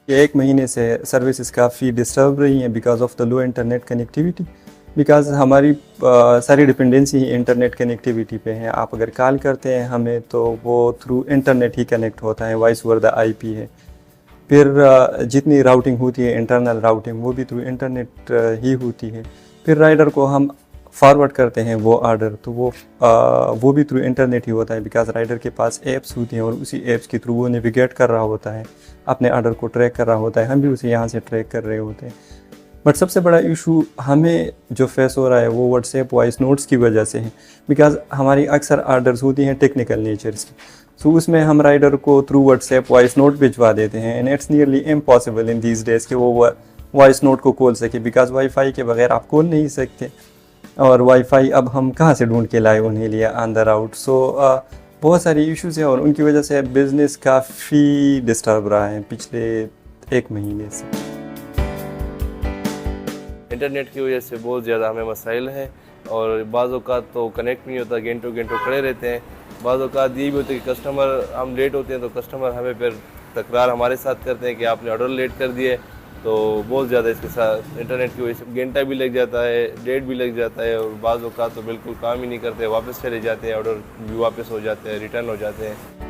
ये 1 महीने से सर्विसेज काफ़ी डिस्टर्ब रही हैं because of the low internet connectivity. Because हमारी सारी डिपेंडेंसी ही इंटरनेट कनेक्टिविटी पे है। आप अगर कॉल करते हैं हमें तो वो थ्रू इंटरनेट ही कनेक्ट होता है, वॉइस ओवर द आईपी है। फिर जितनी राउटिंग होती है इंटरनल राउटिंग वो भी थ्रू इंटरनेट ही होती है। फिर राइडर को हम फॉरवर्ड करते हैं वो ऑर्डर, तो वो भी थ्रू इंटरनेट ही होता है बिकॉज़ राइडर के पास ऐप्स होती हैं और उसी ऐप्स के थ्रू वो नेविगेट कर रहा होता है, अपने ऑर्डर को ट्रैक कर रहा होता है, हम भी उसे यहाँ से ट्रैक कर रहे होते हैं। बट सबसे बड़ा इशू हमें जो फेस हो रहा है वो व्हाट्सएप वॉइस नोट्स की वजह से है बिकॉज़ हमारी अक्सर ऑर्डर्स होती हैं टेक्निकल नेचर्स की। सो उसमें हम राइडर को थ्रू व्हाट्सएप वॉइस नोट भिजवा देते हैं and it's nearly impossible in these days कि वो वॉइस नोट को खोल सके बिकॉज़ वाईफाई के बगैर आप खोल नहीं सकते, और वाईफाई अब हम कहाँ से ढूंढ के लाए उन्हें लिए ऑन द राउट। सो बहुत सारी इश्यूज़ हैं और उनकी वजह से बिज़नेस काफ़ी डिस्टर्ब रहा है पिछले 1 महीने से। इंटरनेट की वजह से बहुत ज़्यादा हमें मसाइल हैं और बाज़ औक़ात तो कनेक्ट नहीं होता, घंटों घंटों खड़े रहते हैं। बाज़ औक़ात ये भी होता है कि कस्टमर हम लेट होते हैं तो कस्टमर हमें फिर तकरार हमारे साथ करते हैं कि आपने ऑर्डर लेट कर दिए। तो बहुत ज़्यादा इसके साथ इंटरनेट की वजह से घंटा भी लग जाता है, डेट भी लग जाता है और बाज़ औक़ात तो बिल्कुल काम ही नहीं करते, वापस चले जाते हैं, ऑर्डर भी वापस हो जाते हैं, रिटर्न हो जाते हैं।